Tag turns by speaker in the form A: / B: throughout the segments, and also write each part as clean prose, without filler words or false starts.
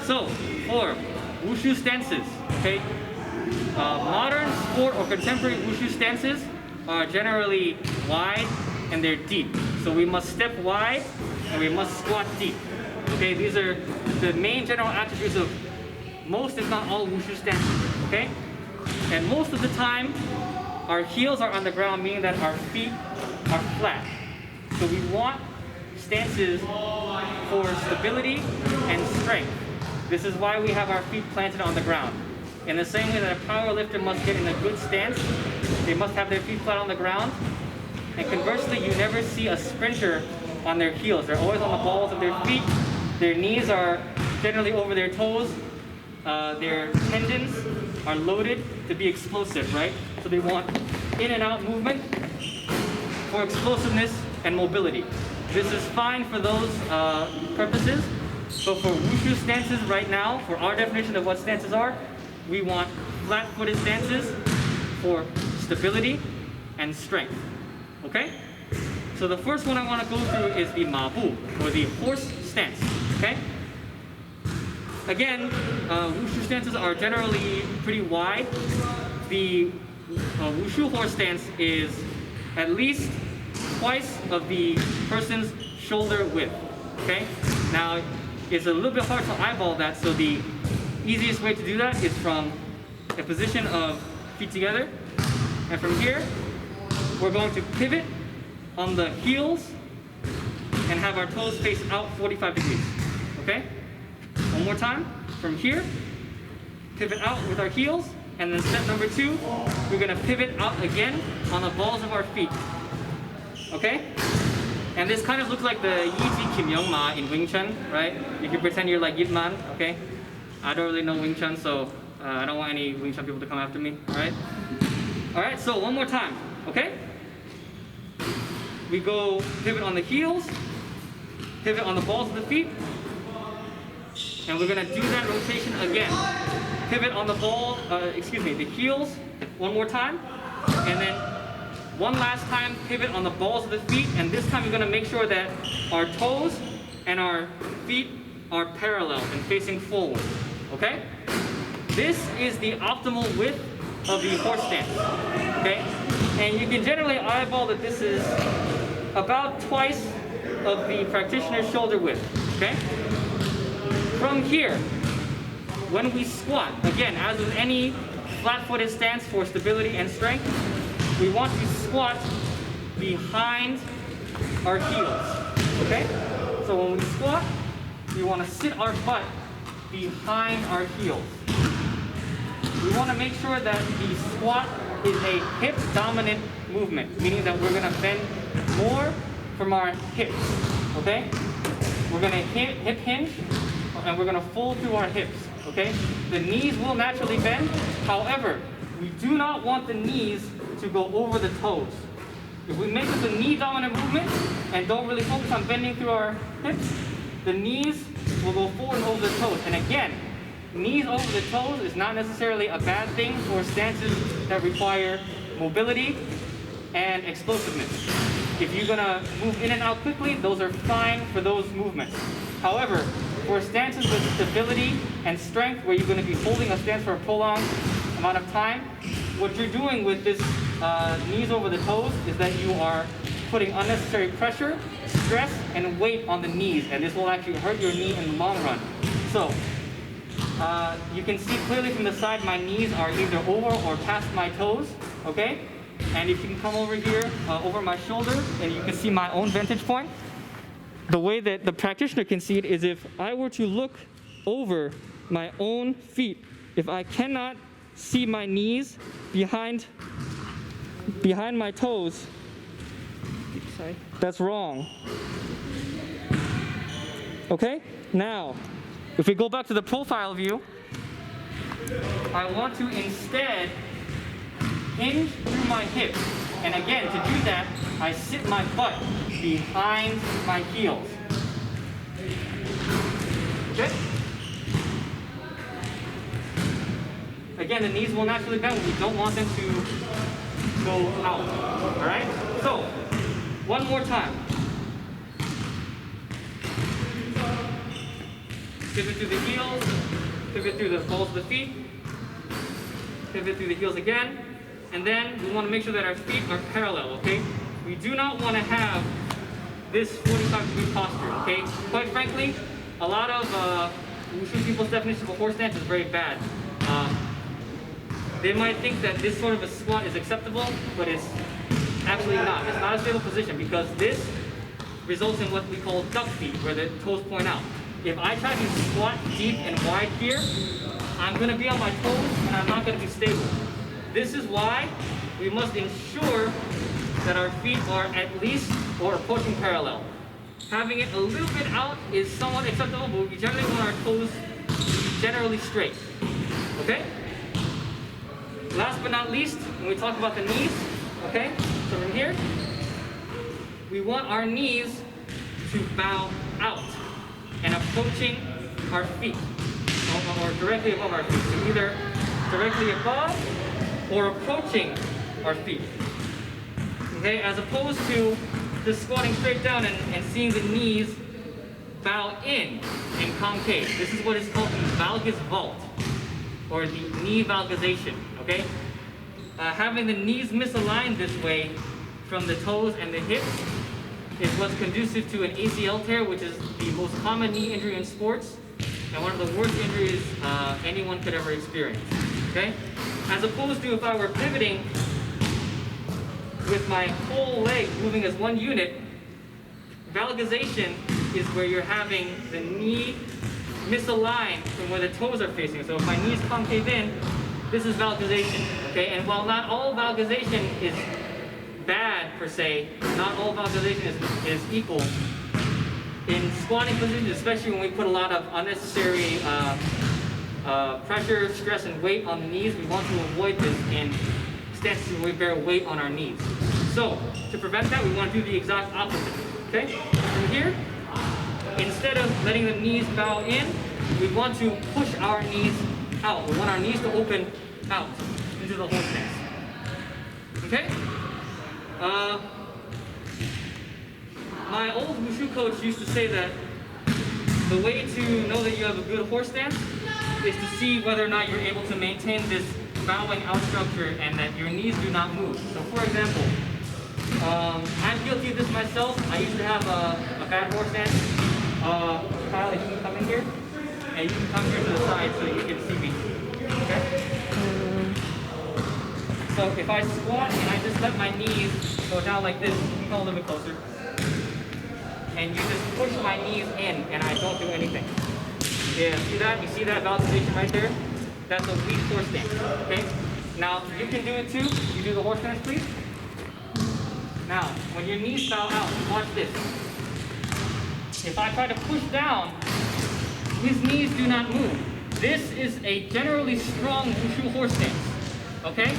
A: So for wushu stances, okay, modern sport or contemporary wushu stances are generally wide and they're deep. So we must step wide and we must squat deep. Okay, these are the main general attributes of most, if not all, wushu stances. Okay, and most of the time, our heels are on the ground, meaning that our feet are flat. So we want stances for stability and strength. This is why we have our feet planted on the ground. In the same way that a power lifter must get in a good stance, they must have their feet flat on the ground. And conversely, you never see a sprinter on their heels. They're always on the balls of their feet. Their knees are generally over their toes. Their tendons are loaded to be explosive, right? So they want in and out movement for explosiveness and mobility. This is fine for those purposes. So for wushu stances right now, for our definition of what stances are, we want flat-footed stances for stability and strength. Okay? So the first one I want to go through is the mabu, or the horse stance. Okay? Again, wushu stances are generally pretty wide. The wushu horse stance is at least twice of the person's shoulder width. Okay? Now, it's a little bit hard to eyeball that, so the easiest way to do that is from a position of feet together. And from here, we're going to pivot on the heels and have our toes face out 45 degrees. Okay? One more time. From here, pivot out with our heels. And then step number 2, we're going to pivot out again on the balls of our feet. Okay? And this kind of looks like the Yi Kim Young Ma in Wing Chun, right? You can pretend you're like Yip Man, okay? I don't really know Wing Chun, so I don't want any Wing Chun people to come after me, alright? Alright, so one more time, okay? We go pivot on the heels, pivot on the balls of the feet, and we're gonna do that rotation again. Pivot on the the heels one more time, and then one last time, pivot on the balls of the feet, and this time we're gonna make sure that our toes and our feet are parallel and facing forward, okay? This is the optimal width of the horse stance, okay? And you can generally eyeball that this is about twice of the practitioner's shoulder width, okay? From here, when we squat, again, as with any flat-footed stance for stability and strength, we want to squat behind our heels, okay? So when we squat, we want to sit our butt behind our heels. We want to make sure that the squat is a hip-dominant movement, meaning that we're going to bend more from our hips, okay? We're going to hip hinge, and we're going to fold through our hips, okay? The knees will naturally bend. However, we do not want the knees to go over the toes. If we make this a knee-dominant movement and don't really focus on bending through our hips, the knees will go forward and over the toes. And again, knees over the toes is not necessarily a bad thing for stances that require mobility and explosiveness. If you're gonna move in and out quickly, those are fine for those movements. However, for stances with stability and strength, where you're gonna be holding a stance for a prolonged amount of time, what you're doing with this knees over the toes is that you are putting unnecessary pressure, stress, and weight on the knees, and this will actually hurt your knee in the long run. So, you can see clearly from the side my knees are either over or past my toes, okay? And if you can come over here, over my shoulder, and you can see my own vantage point, the way that the practitioner can see it is if I were to look over my own feet, if I cannot see my knees behind my toes, that's wrong. Okay? Now, if we go back to the profile view, I want to instead hinge through my hips. And again, to do that, I sit my butt behind my heels. Okay? Again, the knees will naturally bend. We don't want them to go out. All right? So, one more time. pivot through the heels, pivot through the balls of the feet, pivot through the heels again, and then we want to make sure that our feet are parallel, okay? We do not want to have this 45-degree posture, okay? Quite frankly, a lot of Wushu people's definition of a horse stance is very bad. They might think that this sort of a squat is acceptable, but it's absolutely not. It's not a stable position because this results in what we call duck feet, where the toes point out. If I try to squat deep and wide here, I'm going to be on my toes and I'm not going to be stable. This is why we must ensure that our feet are at least or approaching parallel. Having it a little bit out is somewhat acceptable, but we generally want our toes generally straight. Okay? Last but not least, when we talk about the knees, okay? So from here, we want our knees to bow out and approaching our feet, or directly above our feet. So either directly above or approaching our feet. Okay, as opposed to just squatting straight down and seeing the knees bow in concave. This is what is called the valgus vault, or the knee valgization, okay? Having the knees misaligned this way from the toes and the hips is what's conducive to an ACL tear, which is the most common knee injury in sports, and one of the worst injuries anyone could ever experience, okay? As opposed to if I were pivoting with my whole leg moving as one unit, valgization is where you're having the knee misaligned from where the toes are facing. So if my knees concave in, this is valgization, okay? And while not all valgization is bad per se, not all valgization is equal. In squatting positions, especially when we put a lot of unnecessary pressure, stress, and weight on the knees, we want to avoid this in stances where we bear weight on our knees. So, to prevent that, we want to do the exact opposite, okay? From here, instead of letting the knees bow in, we want to push our knees out. We want our knees to open out into the horse stance. Okay? My old Wushu coach used to say that the way to know that you have a good horse stance is to see whether or not you're able to maintain this bowing out structure and that your knees do not move. So for example, I'm guilty of this myself. I used to have a bad horse stance. Kyle, you can come in here, and you can come here to the side so you can see me. Okay? So if I squat and I just let my knees go down like this, you can come a little bit closer, and you just push my knees in, and I don't do anything. Yeah, see that? You see that valgization right there? That's a weak horse stance, okay? Now, you can do it too. You do the horse stance, please. Now, when your knees bow out, watch this. If I try to push down, his knees do not move. This is a generally strong Wushu horse stance, okay?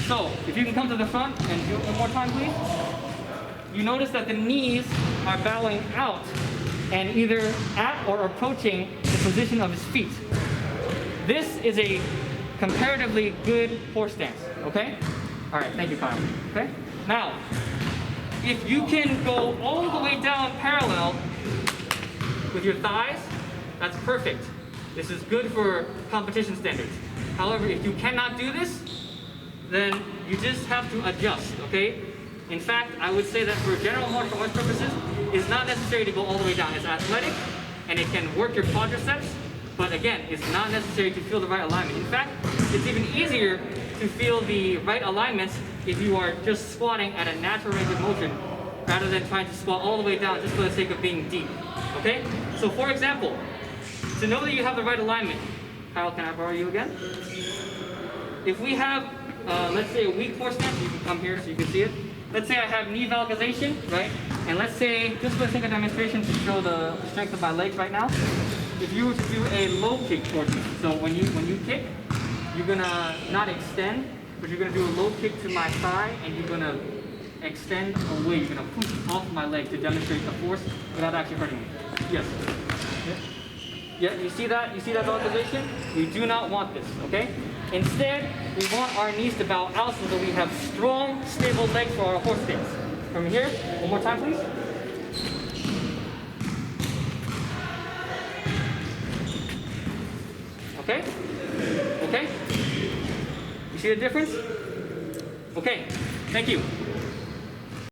A: So, if you can come to the front and do it one more time, please. You notice that the knees are bowing out and either at or approaching the position of his feet. This is a comparatively good horse stance, okay? All right, thank you, Kyle, okay? Now, if you can go all the way down parallel with your thighs, that's perfect. This is good for competition standards. However, if you cannot do this, then you just have to adjust, okay? In fact, I would say that for general martial arts purposes, it's not necessary to go all the way down. It's athletic, and it can work your quadriceps, but again, it's not necessary to feel the right alignment. In fact, it's even easier to feel the right alignments if you are just squatting at a natural range of motion rather than trying to squat all the way down just for the sake of being deep, okay? So for example, to know that you have the right alignment, Kyle, can I borrow you again? If we have, let's say a weak horse stance, you can come here so you can see it. Let's say I have knee valgization, right? And let's say, just for the sake of demonstration to show the strength of my legs right now, if you were to do a low kick towards me, so when you kick, you're gonna not extend, but you're gonna do a low kick to my thigh, and you're gonna extend away. You're gonna push off my leg to demonstrate the force without actually hurting me. Yes. Yeah, you see that? You see that valgization? We do not want this, okay? Instead, we want our knees to bow out so that we have strong, stable legs for our horse stance. From here, one more time, please. Okay? Okay? You see the difference? Okay, thank you.